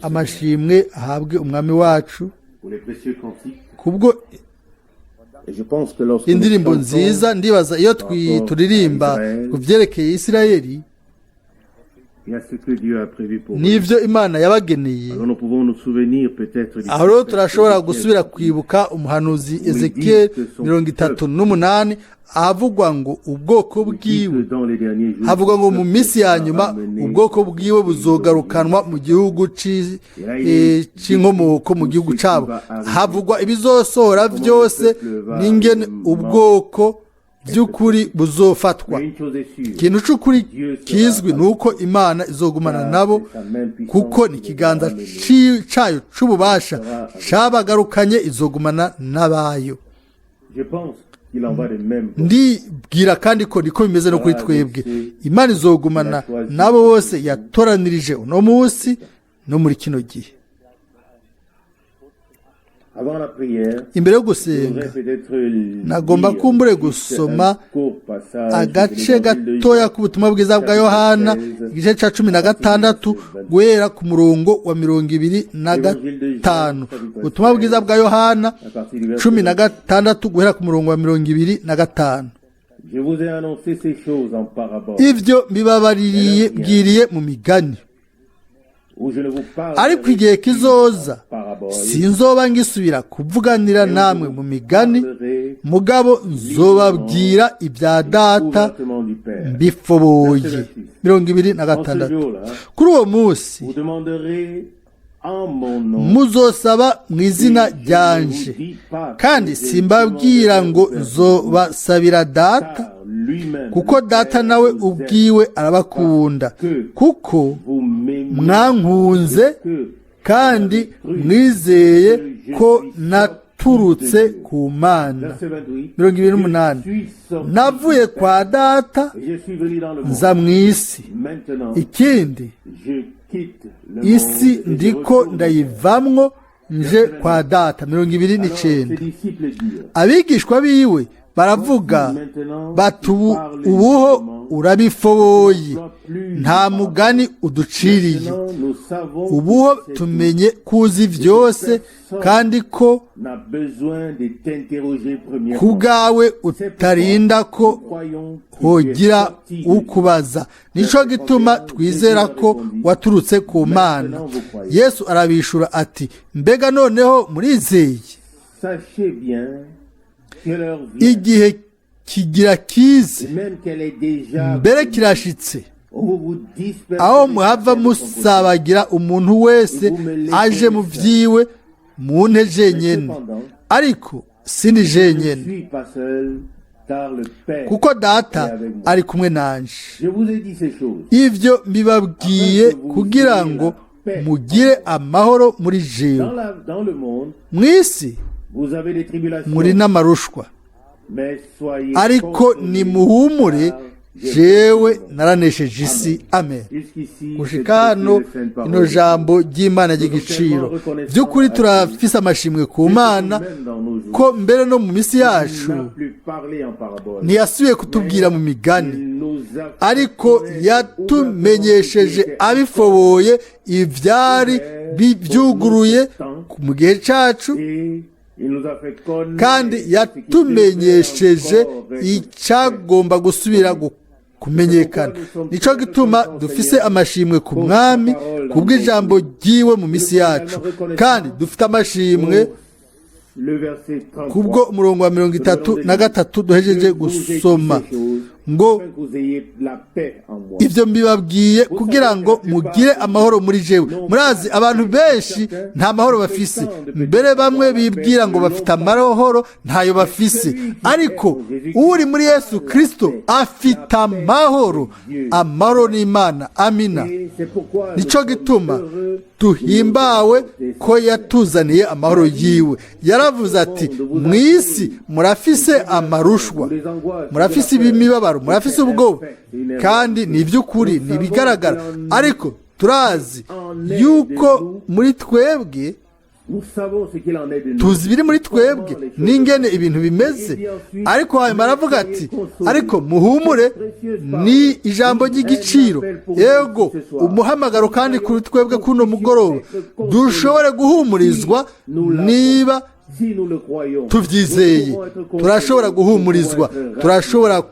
amashimwe ahabwe umwami wacu kubwo indirimbo nziza. Ndibaza iyo turirimba ku byerekeye Isirayeli n'ibyo Imana yabageneye, aho rero turashobora gusubira kwibuka umuhanuzi Ezekiyeli 38 ahavugwa ngo ubwoko bwiwe, havuga ngo mu minsi ya nyuma ubwoko bwiwe buzogarukanwa mu gihugu c'inkomoko, mu gihugu cyabo. Havugwa ibizosohora byose n'ingene ubwoko by'ukuri buzofatwa. Ikintu cy'ukuri kizwi ni uko Imana izogumana nabo, kuko ni ikiganza cyayo c'ububasha cabagarukanye, izogumana n'abayo. Ndibwira kandi ko niko bimeze no kuri twebwe. Imana izogumana nabo bose yatoranirije uno munsi no muri kino gihe. Imbere yo gusenga nagomba kumbure gusoma agace gatoya k'ubutumwa bwiza bwa Yohana, igice cya 16 guhera ku murongo wa 25. Ubutumwa bwiza bwa Yohana 16 guhera ku murongo wa 25. Ibyo bibabaririye bwiriye mu migani, ariko igihe kizoza sinzoba ngisubira kuvuganira namwe mu migani, mugabo nzobabwira ibya Data mbifoboye. 26. Kuri uwo munsi muzosaba mu izina ryanje, kandi simbabwira ngo nzobasabira Data, kuko Data nawe ubwiwe arabakunda, kuko mwankunze kandi mwizeye ko naturutse ku Mana. 28. Navuye kwa Data nza mu isi, ikindi isi ndiko ndayivamwo nje kwa Data. 29. Abigishwa biwe baravuga bati ubuho urabifoboye, nta mugani uduciriye. Ubuho tumenye kuzi byose, kandi ko kubwawe utarinda ko hogira ukubaza. Nico gituma twizera ko waturutse ku Mana. Yesu arabishura ati, mbega noneho murizeye? Igihe kigira kize, mbere kirashitse, aho muhava musabagira umuntu wese aje mu vyiwe munte jenyene, ariko sindi jenyene, kuko Data ari kumwe nanje. Ivyo mbibabwiye kugira ngo mugire amahoro muri jewe. Mw'isi muri n'amarushwa, ariko nimuhumure, jewe naranesheje isi. Amen. Gushika hano ino jambo ry'Imana ry'igiciro. By'ukuri turafise amashimwe ku Mana ko mbere no mu misi yacu ntiyasubiye kutubwira mu migani, ariko yatumenyesheje abifoboye ivyari byuguruye mu gihe cacu, kandi yatumenyesheje icyagomba gusubira kumenyekana. Nico gituma dufise amashimwe ku Mwami kubw'ijambo ryiwe mu misi yacu, kandi dufite amashimwe kubwo umurongo wa 33 duhejeje gusoma ngo ivyo mbibabwiye kugira ngo mugire amahoro muri jewe. Murazi abantu benshi nta mahoro bafise, mbere bamwe bibwira ngo bafite amahoro, ntayo bafise, ariko uri muri Yesu Kristo afite amahoro. Amahoro n'Imana. Amina. Nico gituma tuhimbawe ko yatuzaniye amahoro yiwe. Yaravuze ati, mw'isi murafise amarushwa, murafise imibabaro, murafise ubwoba, kandi ni iby'ukuri, ni ibigaragara, ariko turazi yuko muri twebwe tuzi ibiri muri twebwe n'ingene ibintu bimeze, ariko hanyuma aravuga ati ariko muhumure, ni ijambo ry'igiciro. Yego umuhamagaro kandi kuri twebwe kuno mugoroba dushobore guhumurizwa niba tuvyizeye. Turashobora guhumurizwa, turashobora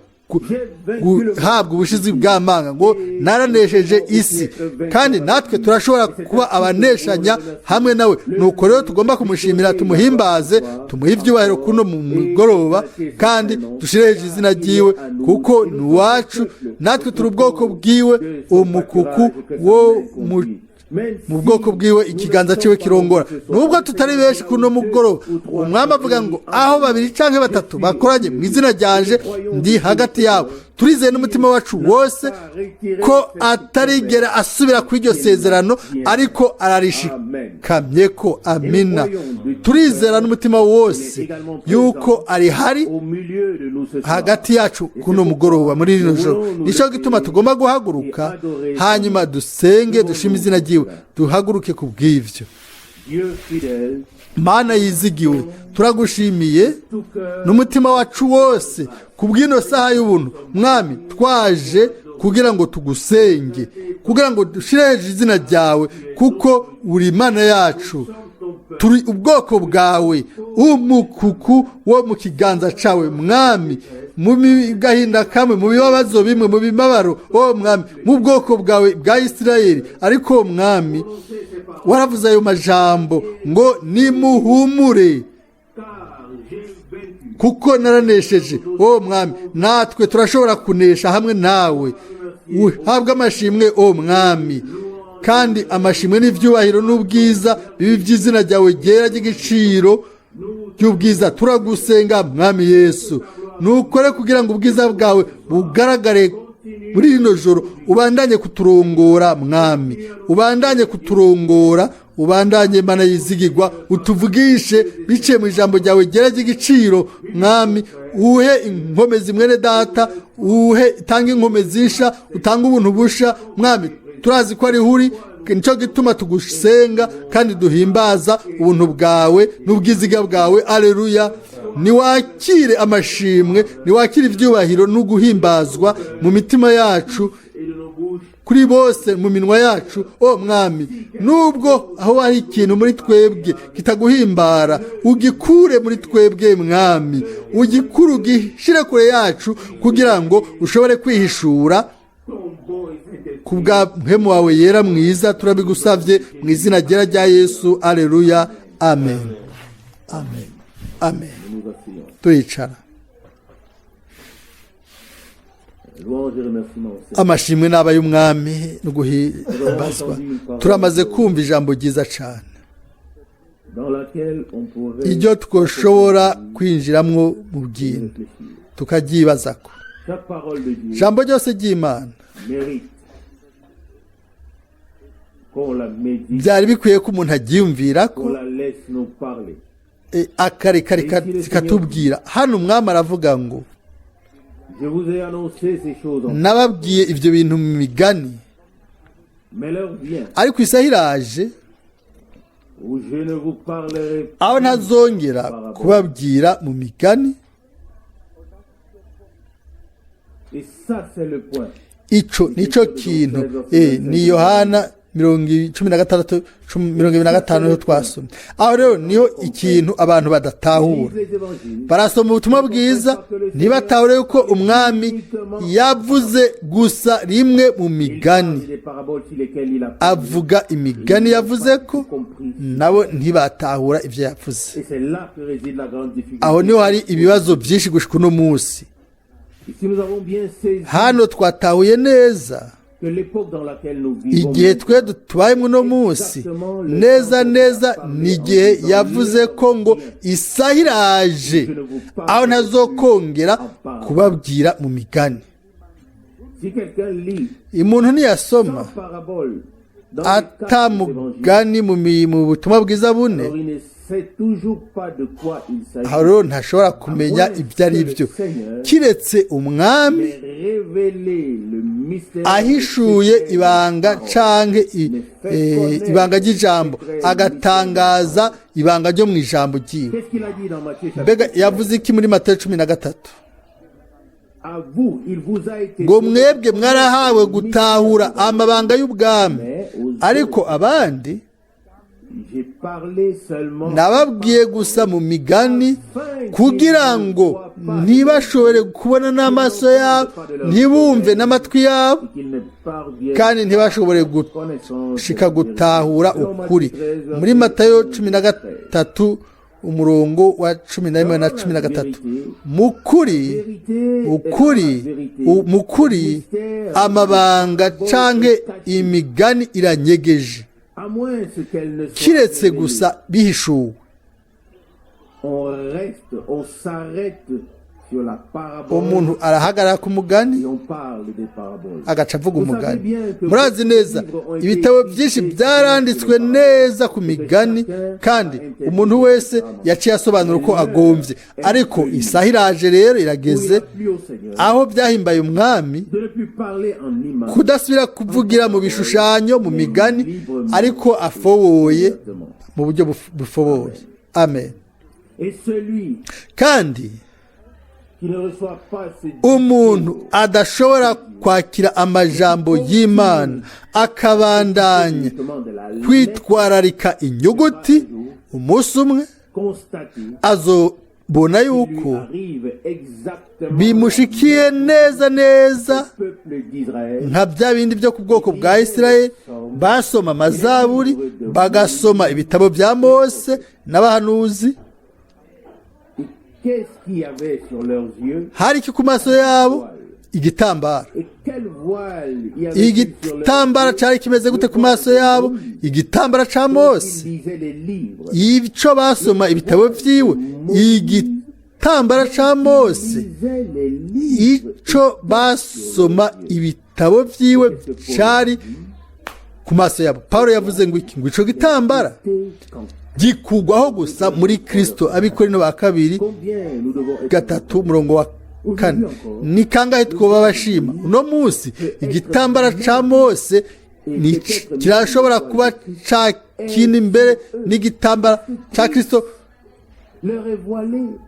guhabwa ubushizi bw'amanga ngo naranesheje isi, kandi natwe turashobora kuba abaneshanya hamwe nawe. Nuko rero tugomba kumushimira, tumuhimbaze, tumuhe ivyubahiro kuno mu mugoroba, kandi dushireje izina ryiwe kuko ni uwacu, natwe turi ubwoko bwiwe, umukuku wo mu bwoko bwiwe, ikiganza ciwe kirongora. Nubwo tutari benshi kuno mugoroba, umwami avuga ngo aho babiri canke batatu bakoranye mu izina ryanje ndi hagati yabo. Turizeye n'umutima wacu wose ko atarigera asubira kuri iryo sezerano, ariko ararishikamye ko. Amina. Turizera n'umutima wose yuko ari hari hagati yacu kuno mugoroba muri rino joro. Nico gituma tugomba guhaguruka hanyuma dusenge, dushime izina ryiwe, duhaguruke ku bw'ivyo. Mana yizigiwe, turagushimiye n'umutima wacu wose kubw'ino saha y'ubuntu. Mwami, twaje kugira ngo tugusenge, kugira ngo dushire hejuru izina ryawe, kuko uri Imana yacu, turi ubwoko bwawe, umukuku wo mu kiganza cawe. Mwami, mu gahinda kamwe, mu bibabazo bimwe, mu bimabaro, mwami, mu bwoko bwawe bwa Isirayeli. Ariko mwami, waravuze ayo majambo ngo nimuhumure kuko naranesheje. Mwami, natwe turashobora kunesha hamwe nawe. Uhabwe amashimwe mwami, kandi amashimwe n'ivyubahiro n'ubwiza bibi by'izina ryawe ryera ry'igiciro ry'ubwiza. Turagusenga mwami Yesu, nukore kugira ngo ubwiza bwawe bugaragare muri rino joro. Ubandanye kuturongora mwami, ubandanye kuturongora, ubandanye Mana yizigirwa, utuvugishe biciye mu ijambo ryawe ryera ry'igiciro. Mwami, uhe inkomezi mwene data, tanga inkomezi nsha, utanga ubuntu busha. Mwami, turazi ko ari huri, nico gituma tugusenga kandi duhimbaza ubuntu bwawe n'ubwiziga bwawe. Aleluya. Niwakire amashimwe, niwakire ivyubahiro n'uguhimbazwa mu mitima yacu, kuri bose mu minwa yacu. Mwami, nubwo aho hari ikintu muri twebwe kitaguhimbara, ugikure muri twebwe mwami, ugikuru gishire kure yacu, kugira ngo ushobore kwihishura kubwa mpemu wawe yera mwiza. Turabigusavye mu izina ryera rya Yesu. Aleluya. Amen. Amen. Amen. Turicara. Amashimwe n'aba y'umwami no guhimbazwa. Turamaze kumva ijambo ryiza cyane, iryo twoshobora kwinjiramwo mu bwintu tukaryibazako. Ijambo ryose ry'Imana byari bikwiye ko umuntu aryiyumvirako, akareka zikatubwira. Hano umwami aravuga ngo nababwiye ibyo bintu mu migani, ariko isaha iraje aho ntazongera kubabwira mu migani. Ico nico kintu ni Yohana 16:25 twasomye. Aho rero niho ikintu abantu badatahura. Barasoma ubutumwa bwiza ntibatahure yuko umwami yavuze gusa rimwe mu migani. Avuga imigani yavuze ko nabo ntibatahura ivyo yavuze. Aho niho hari ibibazo byinshi gushika uno munsi. Hano twatahuye neza igihe twe tubayemo uno munsi neza ni igihe yavuze ko ngo isaha iraje aho ntazokongera kubabwira mu migani. Umuntu ntiyasoma atamugani mu butumwa bwiza bune, aho rero ntashobora kumenya ibyo ari byo kiretse umwami ahishuye ibanga canke ibanga ry'ijambo agatangaza ibanga ryo mu ijambo ryiwe. Mbega yavuze iki muri Matayo 13? ngo mwebwe mwarahawe gutahura amabanga y'ubwami, ariko abandi nababwiye gusa mu migani kugira ngo ntibashobore kubona n'amaso yabo, ntibumve n'amatwi yabo, kandi ntibashobore gushika gutahura ukuri. muri Matayo 13 umurongo wa 11 na 13, mukuri amabanga canke imigani iranyegeje kiretse gusa bihishuwe. Umuntu arahagarara ku mugani agaca avuga umugani. Murazi neza ibitabo byinshi byaranditswe neza ku migani, kandi umuntu wese yaciye asobanura uko agomvye, ariko isaha iraje rero irageze aho byahimbaye umwami kudasubira kuvugira mu bishushanyo, mu migani, ariko afoboye mu buryo bufoboye. Amen. Kandi umuntu adashobora kwakira amajambo y'Imana akabandanya kwitwararika inyuguti, umunsi umwe azobona yuko bimushikiye neza neza nka bya bindi byo ku bwoko bwa Isirayeli basoma amazaburi, bagasoma ibitabo bya Mose n'abahanuzi. Hari iki ku maso yabo? Igitambara. Igitambara cyari kimeze gute ku maso yabo? Igitambara ca Mose. Ico basoma ibitabo vyiwe, igitambara ca Mose. Ico basoma ibitabo vyiwe cari ku maso yabo. Paulo yavuze ngo iki? Ngo ico gitambara gikugwaho gusa muri Kristo. Abikorino ba 2:3 umurongo wa 4. Ni kangahe twoba bashima uno munsi igitambara ca Mose kirashobora kuba ca kindi imbere n'igitambara ca Kristo,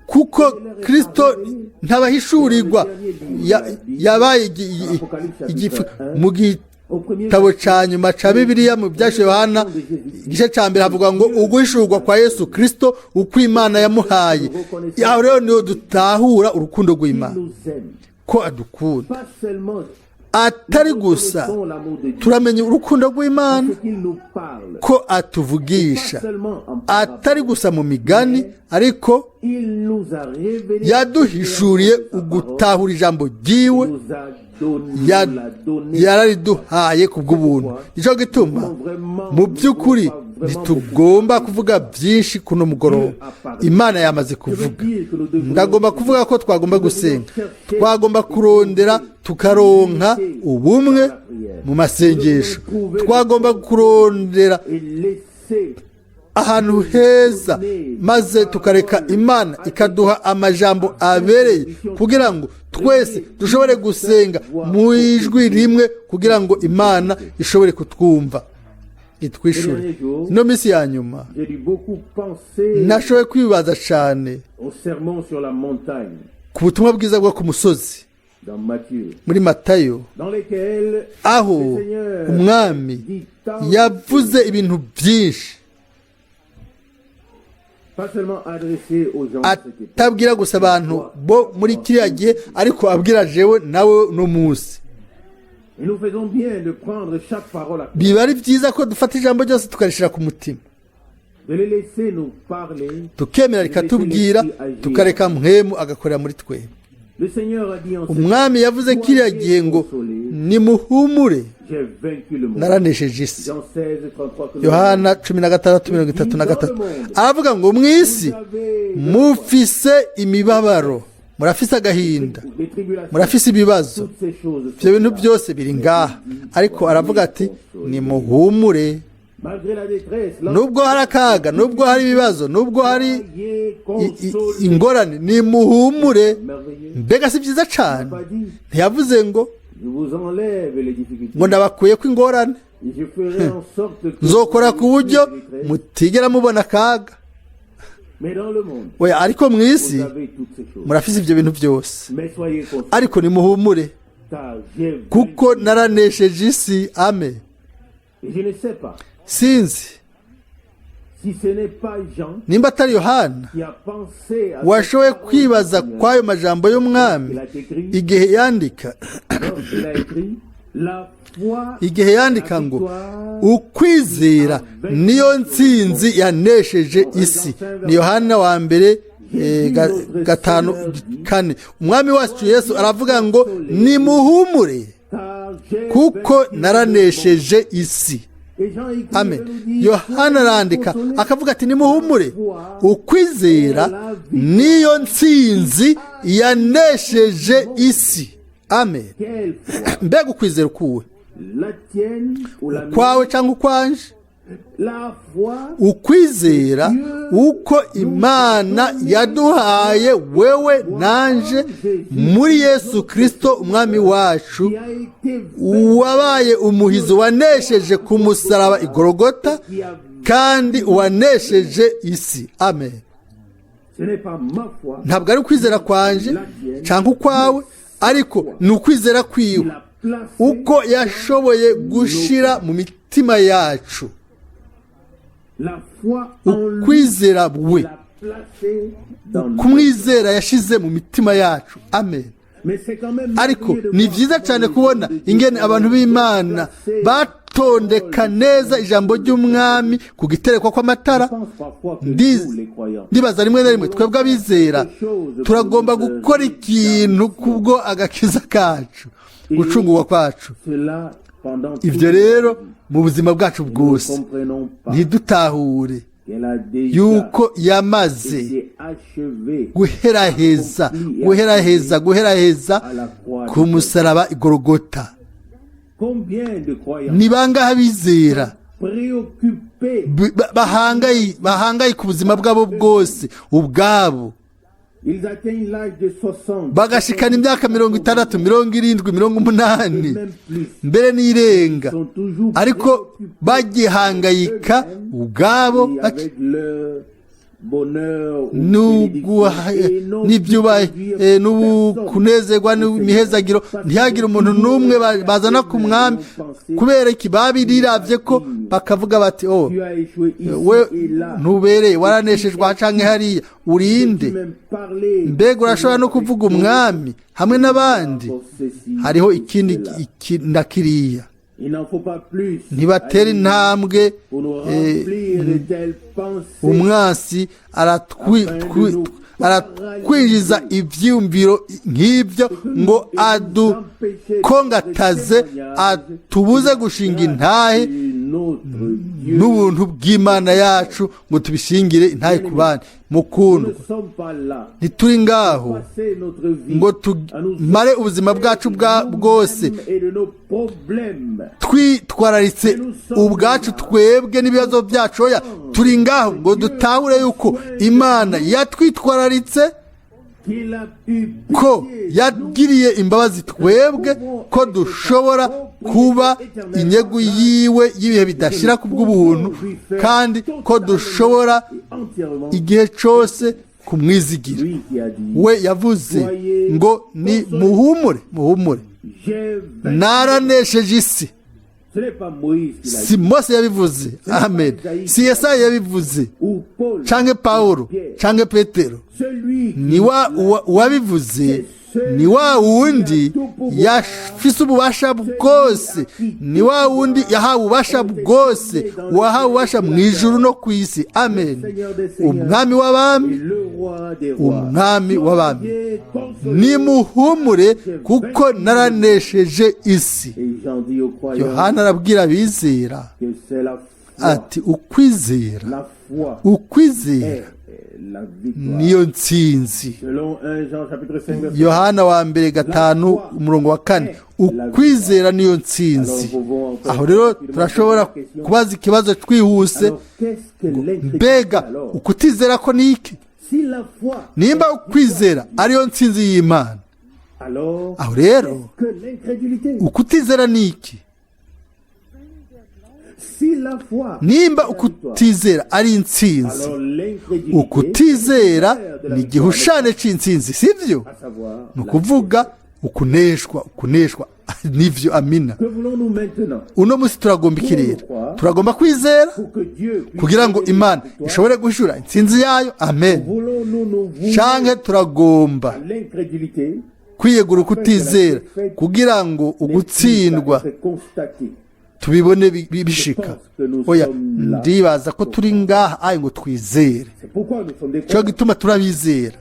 kuko Kristo ntabahishurirwa yabaye mu gitabo ca nyuma ca Bibiliya mu byashe Yohana igice ca mbere havuga ngo uguhishurwa kwa Yesu Kristo uko Imana yamuhaye. Aho rero niho dutahura urukundo rw'Imana ko adukunda. Atari gusa turamenya urukundo rw'Imana ko atuvugisha, atari gusa mu migani, ariko yaduhishuriye ugutahura ijambo ryiwe, yarariduhaye kubw'ubuntu. Nico gituma mu by'ukuri ntitugomba kuvuga byinshi kuno mugoroba. Imana yamaze kuvuga. Ndagomba kuvuga ko twagomba gusenga, twagomba kurondera tukaronka ubumwe mu masengesho, twagomba kurondera ahantu heza, maze tukareka Imana ikaduha amajambo abereye kugira ngo twese dushobore gusenga mu ijwi rimwe, kugira ngo Imana ishobore kutwumva itwishure. Ino minsi ya nyuma nashoboye kwibaza cyane ku butumwa bwiza bwo ku musozi muri Matayo, aho umwami yavuze ibintu byinshi, atabwira gusa abantu bo muri kiriya gihe, ariko abwira jewe nawe no munsi. Biba ari byiza ko dufata ijambo ryose tukarishira ku mutima, tukemera rikatubwira, tukareka mpwemu agakorera muri twe. Umwami yavuze kiriya gihe ngo nimuhumure, naranesheje isi. Yohana 16:33 aravuga ngo mwisi mufise imibabaro, murafise agahinda, murafise ibibazo, ibyo bintu byose biri ngaha, ariko aravuga ati nimuhumure, nubwo hari akaga, nubwo hari ibibazo, nubwo hari ingorane, nimuhumure. Mbega si byiza cyane? Ntiyavuze ngo ndabakuye ko ingorane, nzokora ku buryo mutigera mubona akaga. Oya, ariko mu isi murafise ibyo bintu byose, ariko nimuhumure kuko naranesheje isi. Amen. Sinzi nimba atari Yohana washoboye kwibaza kw'ayo majambo y'umwami igihe yandika ngo ukwizera niyo ntsinzi yanesheje isi. ni Yohana wa mbere 5:4. umwami wacu Yesu aravuga ngo nimuhumure kuko naranesheje isi. Amen. Yohana arandika akavuga ati nimuhumure, ukwizera niyo ntsinzi yanesheje isi. Amen. Mbega ukwizera kuwe, kwawe cyangwa ukwanje? Ukwizera uko Imana yaduhaye wewe nanje muri Yesu Kristo umwami wacu, wabaye umuhizo wanesheje ku musaraba igorogota kandi wanesheje isi. Amen. Ntabwo ari ukwizera kwanje cyangwa ukwawe, ariko ni ukwizera kwiwe, uko yashoboye gushira mu mitima yacu. Ukwizera we, kumwizera yashize mu mitima yacu. Amen. Ariko ni byiza cyane kubona ingene abantu b'Imana batondeka neza ijambo ry'umwami ku giterekwa kw'amatara. Ndibaza rimwe na rimwe twebwe abizera turagomba gukora ikintu kubwo agakiza kacu, gucungurwa kwacu. Ibyo rero mu buzima bwacu bwose ntidutahure yuko yamaze guheraheza ku musaraba igorogota. Ni bangahe abizera bahangaye ku buzima bwabo bwose ubwabo, bagashikana imyaka 60, 70, 80 mbere n'irenga, ariko bagihangayika ubwabo kunezerwa n'imihezagiro. ntihagire umuntu n'umwe bazana ku mwami kubera iki babiriravye ko bakavuga bati we ntubereye, waraneshejwe canke hariya urinde. Mbega urashobora no kuvuga umwami hamwe n'abandi. Hariho ikindi ndakiriya, ntibatera intambwe. Umwansi aratwinjiza ivyumviro nk'ibyo ngo adukongataze, atubuze gushinga intahe n'ubuntu bw'Imana yacu ngo tubishingire intahe ku bandi. Mukundwa, ntituri ngaho ngo tumare ubuzima bwacu bwose twitwararitse ubwacu twebwe n'ibibazo byacu. Oya, turi ngaho ngo dutahure yuko Imana yatwitwararitse, ko yagiriye imbabazi twebwe, ko dushobora kuba inyegu yiwe y'ibihe bidashira ku bw'ubuntu, kandi ko dushobora igihe cyose kumwizigira. We yavuze ngo ni muhumure, naranesheje isi. Si Mose yabivuze, amen. Si Yesaya yabivuze, canke Paulo, canke Petero. Ni wabivuze, ni wa wundi yafise ububasha bwose, ni wa wundi yahawe ububasha bwose, wahawe ububasha mu ijuru no ku isi. Amen. Umwami w'abami, nimuhumure kuko naranesheje isi. Yohana arabwira abizera ati ukwizera niyo ntsinzi. Yohana wa mbere 5:4, ukwizera niyo ntsinzi. Aho rero turashobora kubaza ikibazo twihuse, mbega ukutizera ko ni iki? Nimba ukwizera ariyo ntsinzi y'Imana, aho rero ukutizera ni iki? Nimba ukutizera ari intsinzi, ukutizera ni igihushane c'intsinzi, sivyo? Ni ukuvuga ukuneshwa nivyo. Amina. Uno musi turagomba iki rero? Turagomba kwizera kugira ngo Imana ishobore gushura intsinzi yayo. Amen. Canke turagomba kwiyegura ukutizera kugira ngo ugutsindwa tubibone bishika. Oya, ndibaza ko turi ngaha ngo twizere, cyo gituma turabizera.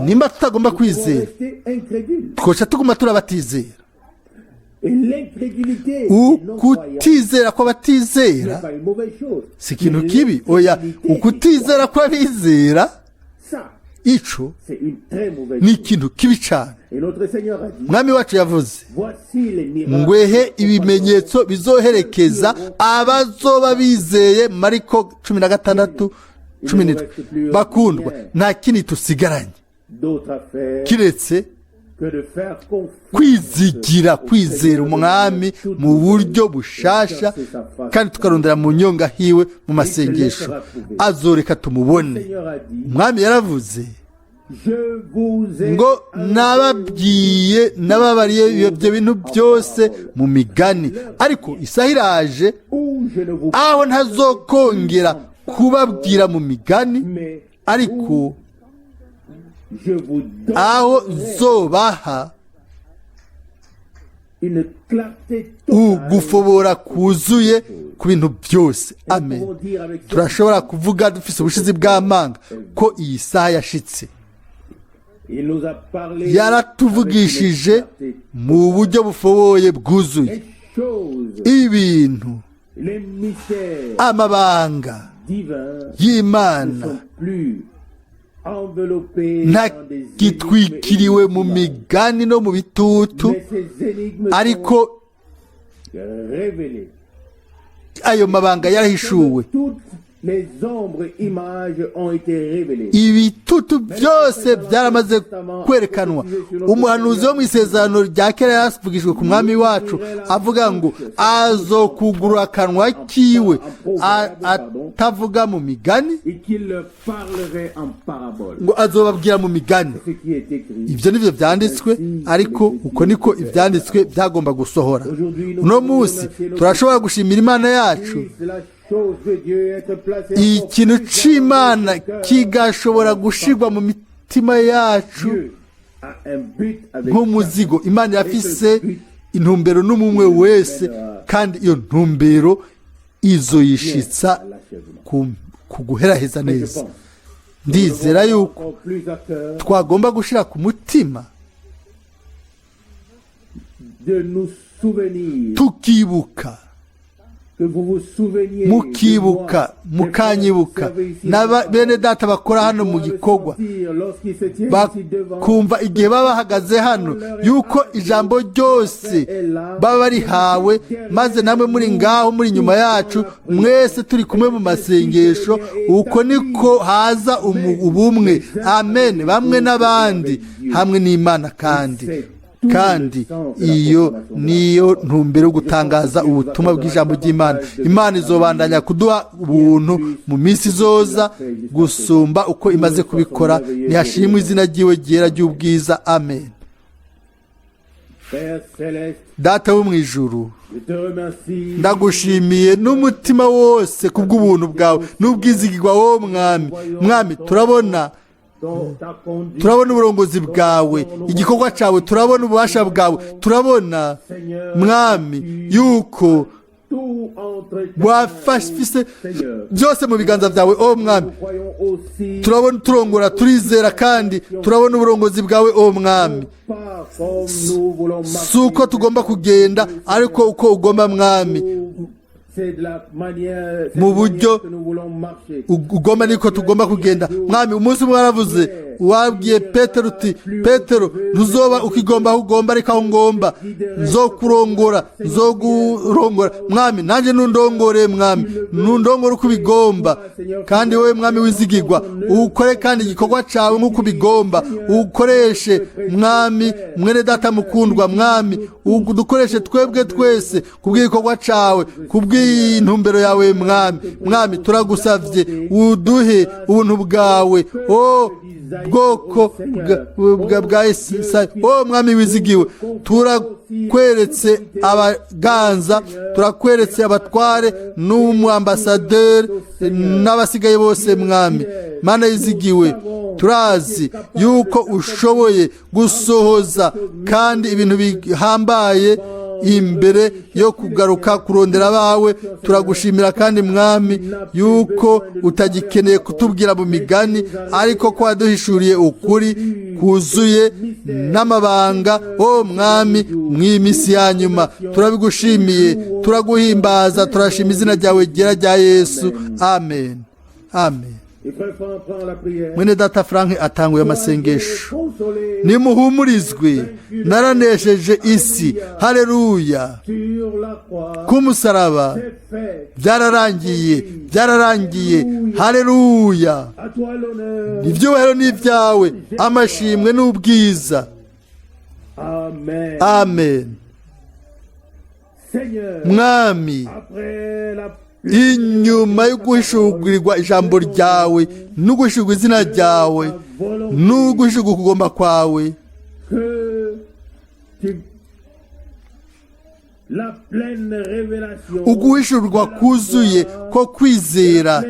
Nimba tutagomba kwizera, twoca tuguma turabatizera. Ukutizera ko batizera si ikintu kibi. Oya, ukutizera ko abizera, ico ni ikintu kibi cyane. Mwami wacu yavuze, ngwehe ibimenyetso bizoherekeza abazoba bizeye. Mariko 16:17. Bakundwa, nta kindi tusigaranye kiretse kwizera umwami mu buryo bushasha, kandi tukarondera mu nyonga hiwe mu masengesho. Azoreka tumubone. Umwami yaravuze ngo nababariye ibyo bintu byose mu migani, ariko isaha iraje aho ntazokongera kubabwira mu migani, ariko aho zobaha ugufobora kuzuye ku bintu byose. Amen. Turashobora kuvuga dufise ubushizi bw'amanga ko iyi saha yashitse. Yaratuvugishije mu buryo bufoboye bwuzuye ibintu, amabanga y'Imana ntakitwikiriwe mu migani no mu bitutu, ariko ayo mabanga yarahishuwe. Ibitutu byose byaramaze kwerekanwa. Umuhanuzi wo mu isezerano rya kera yasivugishwe ku mwami wacu avuga ngo azokugurura akanwa kiwe atavuga mu migani, ngo azobabwira mu migani. Ibyo nivyo byanditswe, ariko uko niko ibyanditswe byagomba gusohora. Uno munsi turashobora gushimira Imana yacu, ikintu c'Imana kigashobora gushirwa mu mitima yacu nk'umuzigo. Imana yafise intumbero n'umwe wese, kandi iyo ntumbero izoyishitsa ku guheraheza neza. Ndizera yuko twagomba gushira ku mutima tukibuka, mukibuka, mukanyibuka bene data bakora hano mu gikorwa, bakumva igihe baba bahagaze hano yuko ijambo ryose baba barihawe, maze namwe muri ngaho muri nyuma yacu mwese turi kumwe mu masengesho. Uko niko haza ubumwe. Amen. Bamwe n'abandi hamwe n'Imana, kandi iyo niyo ntumbero yo gutangaza ubutumwa bw'ijambo ry'Imana. Imana izobandanya kuduha ubuntu mu minsi izoza gusumba uko imaze kubikora. Nihashimwe izina ryiwe ryera ry'ubwiza. Amen. Data wo mu ijuru, ndagushimiye n'umutima wose kubw'ubuntu bwawe n'ubwizigirwa wowe mwami. Mwami, turabona uburongozi bwawe, igikorwa cyawe, turabona ububasha bwawe, turabona mwami yuko wafashe byose mu biganza byawe. O mwami, turabona turongora, turizera, kandi turabona uburongozi bwawe. O mwami, si uko tugomba kugenda, ariko uko ugomba mwami. mu buryo ugomba niko tugomba kugenda. Mwami, umunsi umwe waravuze, wabwiye Petero uti, Petero, ntuzoba ukigomba aho ugomba ariko aho ngomba, nzogurongora. Mwami, nanjye nundongore, mwami, nundongore uko ubigomba. Kandi wowe mwami wizigirwa, ukore kandi igikorwa cyawe nk'uko ubigomba, ukoreshe mwami mwene data mukundwa, mwami udukoreshe twebwe twese kubw'igikorwa cyawe, kubw'intumbero yawe mwami. Mwami, turagusavye uduhe ubuntu bwawe, bwoko bwa Isaya. Mwami wizigiwe, turakweretse abaganza, turakweretse abatware n'umuambasaderi n'abasigaye bose mwami. Mana yizigiwe, turazi yuko ushoboye gusohoza kandi ibintu bihambaye imbere yo kugaruka kurondera abawe. Turagushimira kandi mwami yuko utagikeneye kutubwira mu migani, ariko ko waduhishuriye ukuri kuzuye n'amabanga mwami mw'imisi ya nyuma. Turabigushimiye, turaguhimbaza, turashima izina ryawe ryera rya Yesu. Amen, amen. Mwene Data Frank atanguye amasengesho. Nimuhumurizwe, naranesheje isi. Haleluya. Kumusaraba byararangiye, byararangiye. Haleluya. Ibyubahiro ni ibyawe, amashimwe n'ubwiza. Amen. Mwami, inyuma yo guhishurirwa ijambo ryawe no guhishurwa izina ryawe no guhishurwa kugomba kwawe, uguhishurwa kuzuye ko kwizera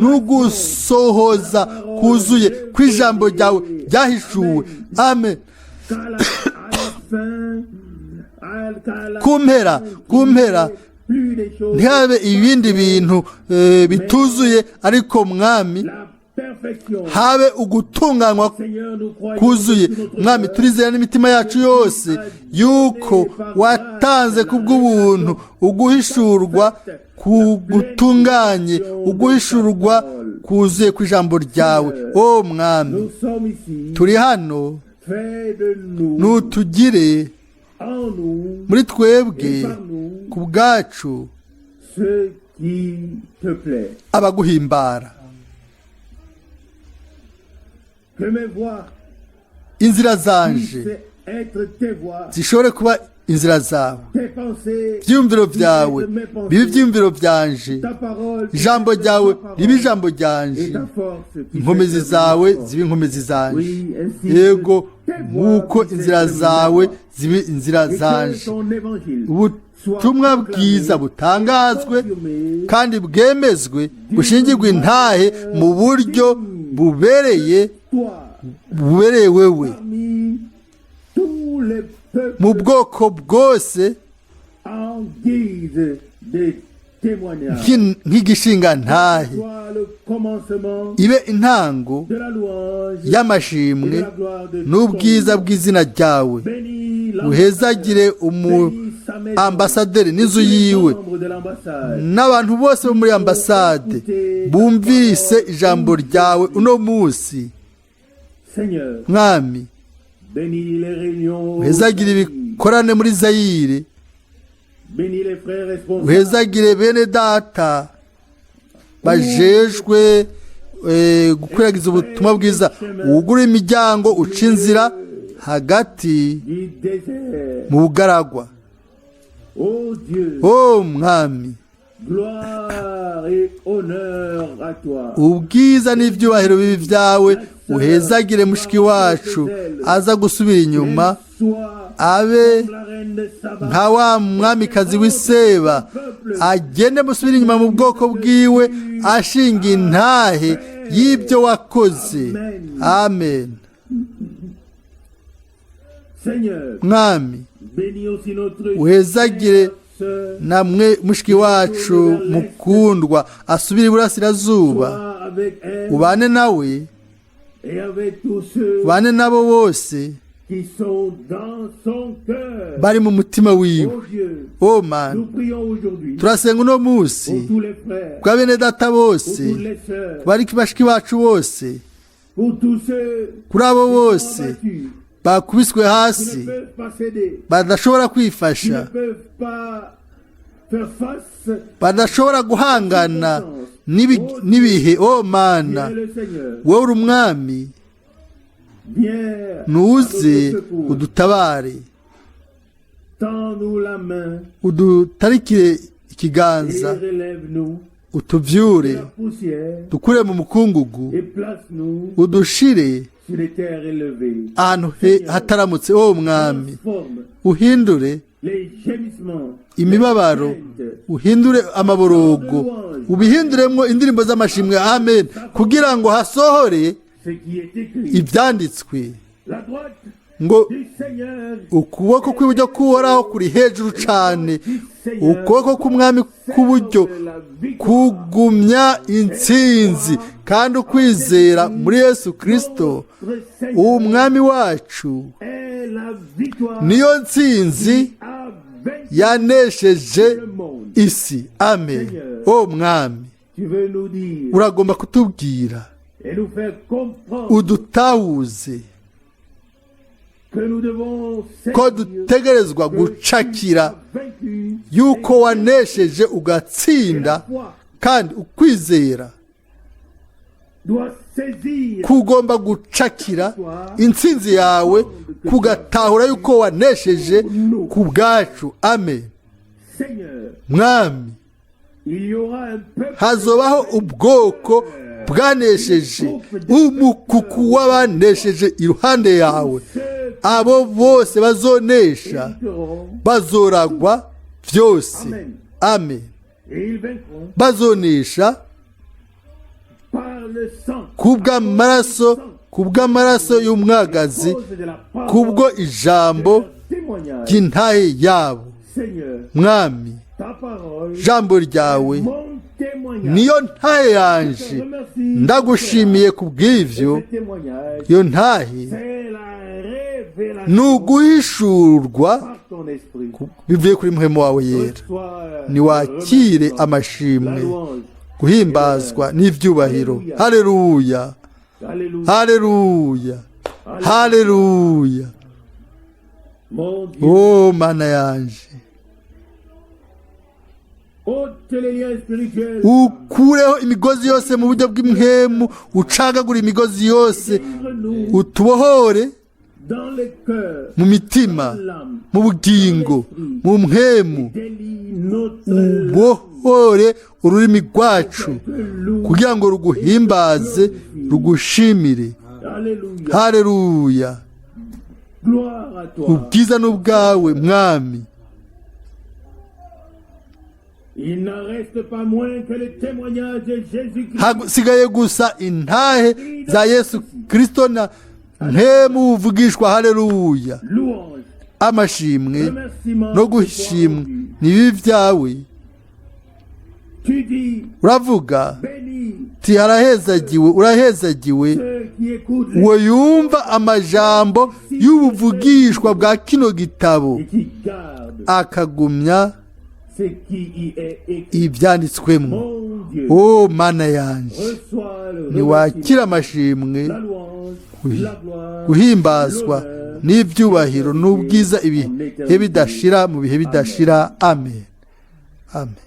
no gusohoza kuzuye kw'ijambo ryawe ryahishuwe. Amen. kumpera ntihabe ibindi bintu bituzuye, ariko mwami habe ugutunganywa kuzuye. Mwami, turizera n'imitima yacu yose yuko watanze kubw'ubuntu uguhishurwa kugutunganye, uguhishurwa kuzuye kw'ijambo ryawe. Mwami, turi hano, nutugire muri twebwe ku bwacu abaguhimbara. Inzira zanje zishobore kuba inzira zawe, ibyiyumviro byawe bibe ibyiyumviro byanje, ijambo ryawe ribe ijambo ryanje, inkomezi zawe zibe inkomezi zanje. Yego, nk'uko inzira zawe zibe inzira zanje. Ubutumwa bwiza butangazwe kandi bwemezwe, bushingirwe intahe mu buryo bubereye wewe, mu bwoko bwose, nk'igishinga ntahe, ibe intango y'amashimwe n'ubwiza bw'izina ryawe. Uhezagire umuambasaderi n'inzu yiwe n'abantu bose bo muri ambasade bumvise ijambo ryawe uno munsi. Mwami, uhezagire ibikorane muri Zayire, uhezagire bene data bajejwe gukwiragiza ubutumwa bwiza, wugure imiryango, uca inzira hagati mu bugaragwa. Mwami, ubwiza n'ibyubahiro bibi byawe. Uhezagire mushiki wacu aza gusubira inyuma, abe nka wa mwamikazi w'Iseba, agende musubira inyuma mu bwoko bwiwe, ashinga intahe y'ibyo wakoze. Amen. Mwami, uhezagire namwe mushiki wacu mukundwa asubira iburasirazuba, ubane nawe, ubane nabo bose bari mu mutima wiwe. Oh man, turasenga uno munsi kwa bene data bose, bari bashiki bacu bose, kuri abo bose bakubiswe hasi badashobora kwifasha, badashobora guhangana n'ibihe. Oh mana, wowe uri umwami, nuze udutabare, udutarikire ikiganza, utuvyure, dukure mu mukungugu, udushire ahantu hataramutse. Oh mwami, uhindure imibabaro, uhindure amaborogo, ubihinduremwo indirimbo z'amashimwe. Amen. Kugira ngo hasohore ibyanditswe ngo ukuboko kw'iburyo k'uhoraho kuri hejuru cyane, ukuboko k'umwami k'uburyo kugumya intsinzi, kandi ukwizera muri Yesu Kristo umwami wacu niyo ntsinzi yanesheje isi. Amen. O mwami, uragomba kutubwira, udutahuze ko dutegerezwa gucakira yuko wanesheje ugatsinda, kandi ukwizera kugomba gucakira intsinzi yawe, kugatahura yuko wanesheje ku bwacu. Amen. Mwami, hazobaho ubwoko bwanesheje, umukuku w'abanesheje iruhande yawe. Abo bose bazonesha bazoragwa byose. Amen. Bazonesha kubw'amaraso y'umwagazi, kubwo ijambo ry'intahe yabo. Mwami, jambo ryawe niyo ntahe yanje, ndagushimiye kubw'ivyo. Iyo ntahe nuguhishurwa bivuye kuri muhemu wawe yera. Niwakire amashimwe, guhimbazwa n'ivyubahiro. Haleluya, haleluya, haleluya. Oh mana yanje, ukureho imigozi yose mu buryo bw'imhemu, ucagagura imigozi yose, utubohore mu mitima, mu bugingo, mu mhemu, ubohore ururimi rwacu kugira ngo ruguhimbaze, rugushimire. Haleluya. Ubwiza n'ubwawe mwami. Hasigaye gusa intahe za Yesu Kristo na mpemu uvugishwa. Haleluya. Amashimwe no gushimwa nibi byawe. Uravuga ti harahezagiwe, urahezagiwe uwo yumva amajambo y'ubuvugishwa bwa kino gitabo, akagumya ibyanditswemo. Oh mana yanje, niwakira amashimwe, guhimbazwa n'ibyubahiro n'ubwiza ibihe bidashira mu bihe bidashira. Amen. Amen.